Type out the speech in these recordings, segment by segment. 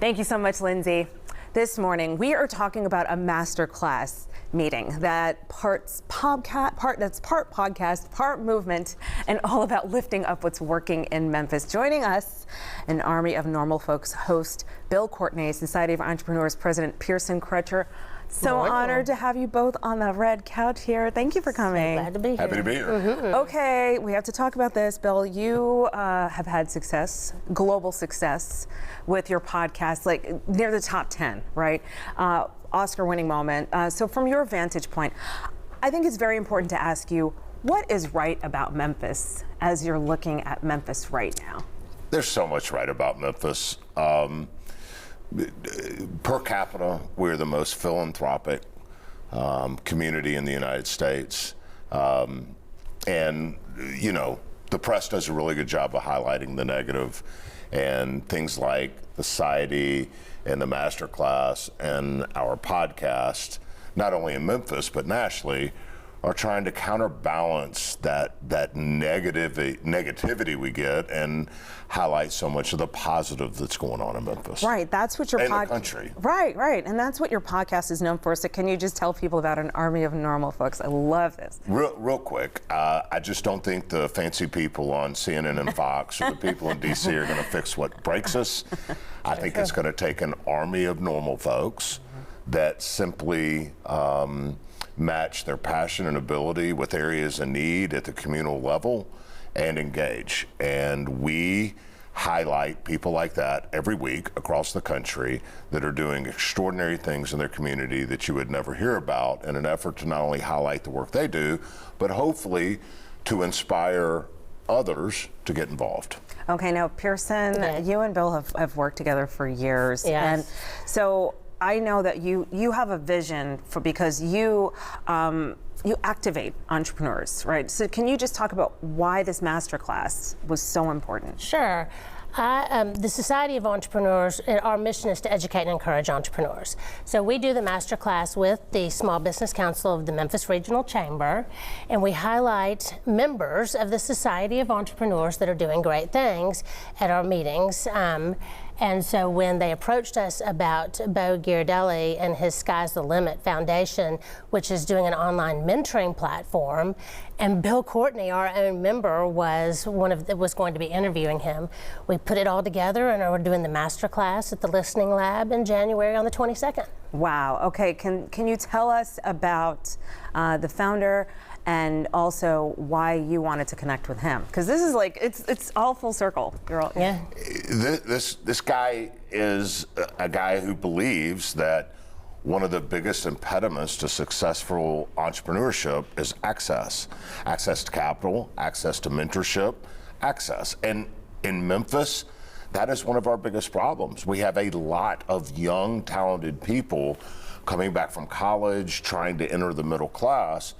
Thank you so much, Lindsay. This morning, we are talking about a masterclass meeting that's part podcast, part movement, and all about lifting up what's working in Memphis. Joining us, an Army of Normal Folks host, Bill Courtney, Society of Entrepreneurs President Pearson Crutcher. So honored to have you both on the red couch here. Thank you for coming. So glad to be here. Happy to be here. Mm-hmm. Okay, we have to talk about this. Bill, you have had success, global success, with your podcast, like near the top 10, right? Oscar-winning moment. So from your vantage point, I think it's very important to ask you, what is right about Memphis as you're looking at Memphis right now? There's so much right about Memphis. Per capita, we're the most philanthropic community in the United States. And, you know, the press does a really good job of highlighting the negative, and things like the Society and the masterclass and our podcast, not only in Memphis, but nationally, are trying to counterbalance that negativity we get and highlight so much of the positive that's going on in Memphis. Right, that's what your the country. Right, and that's what your podcast is known for. So can you just tell people about an Army of Normal Folks? I love this. Real quick, I just don't think the fancy people on CNN and Fox or the people in DC are going to fix what breaks us. I think it's going to take an army of normal folks that simply match their passion and ability with areas of need at the communal level and engage. And we highlight people like that every week across the country that are doing extraordinary things in their community that you would never hear about, in an effort to not only highlight the work they do, but hopefully to inspire others to get involved. Okay, now Pearson, you and Bill have worked together for years. Yes. And so I know that you have a vision for, because you activate entrepreneurs, right? So can you just talk about why this masterclass was so important? Sure. The Society of Entrepreneurs, our mission is to educate and encourage entrepreneurs. So we do the masterclass with the Small Business Council of the Memphis Regional Chamber, and we highlight members of the Society of Entrepreneurs that are doing great things at our meetings. And so when they approached us about Bo Ghirardelli and his Sky's the Limit Foundation, which is doing an online mentoring platform, and Bill Courtney, our own member, was going to be interviewing him, we put it all together and we're doing the master class at the Listening Lab in January on the 22nd. Wow. Okay. Can you tell us about the founder and also why you wanted to connect with him? Because this is like, it's all full circle. Yeah. This guy is a guy who believes that one of the biggest impediments to successful entrepreneurship is access to capital, access to mentorship, access. And in Memphis, that is one of our biggest problems. We have a lot of young, talented people coming back from college, trying to enter the middle class,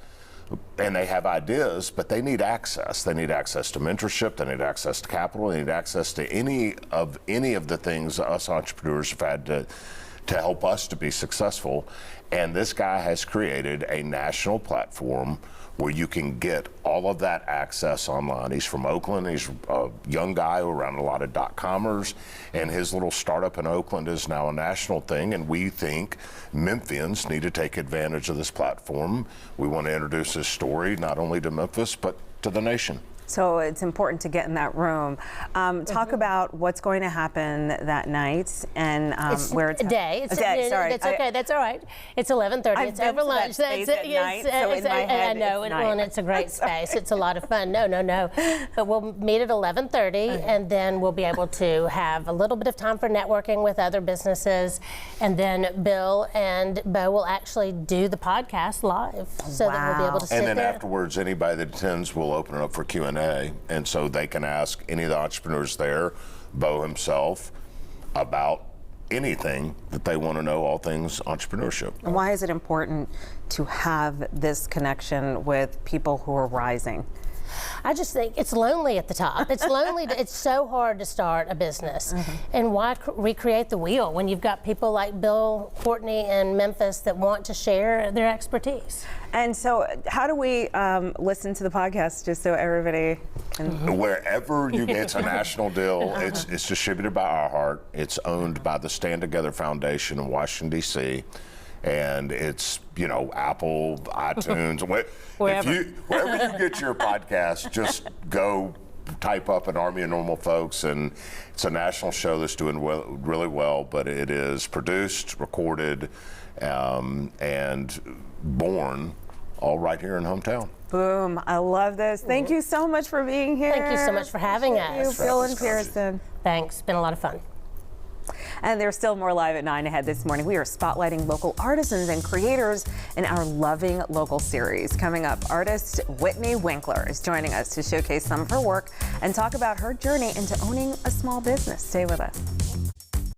and they have ideas, but they need access. They need access to mentorship, they need access to capital, they need access to any of the things us entrepreneurs have had to help us to be successful. And this guy has created a national platform where you can get all of that access online. He's from Oakland. He's a young guy around a lot of dot-commers, and his little startup in Oakland is now a national thing, and we think Memphians need to take advantage of this platform. We want to introduce his story not only to Memphis, but to the nation. So it's important to get in that room. Talk about what's going to happen that night and where it's a day. It's a day. Sorry, that's okay. That's all right. It's 11:30. It's over lunch. That's at night, so in my head, I know. And it's a great space. It's a lot of fun. No. But we'll meet at 11:30, and then we'll be able to have a little bit of time for networking with other businesses, and then Bill and Bo will actually do the podcast live, so that we'll be able to sit there. And then afterwards, anybody that attends will open it up for Q&A. And so they can ask any of the entrepreneurs there, Bo himself, about anything that they want to know, all things entrepreneurship. Why is it important to have this connection with people who are rising? I just think it's lonely at the top. It's lonely. It's so hard to start a business. And why recreate the wheel when you've got people like Bill, Courtney, and Memphis that want to share their expertise? And so how do we listen to the podcast just so everybody can? Wherever you get, it's a national deal. It's distributed by Our Heart. It's owned by the Stand Together Foundation in Washington, D.C. And it's, Apple, iTunes, wherever you get your podcast, just go type up an Army of Normal Folks, and it's a national show that's doing really well, but it is produced, recorded, and born all right here in hometown. Boom, I love this. Thank you so much for being here. Thank you so much for having us. Bill and Pearson. Thanks, been a lot of fun. And there's still more live at 9 ahead this morning. We are spotlighting local artisans and creators in our Loving Local series. Coming up, artist Whitney Winkler is joining us to showcase some of her work and talk about her journey into owning a small business. Stay with us.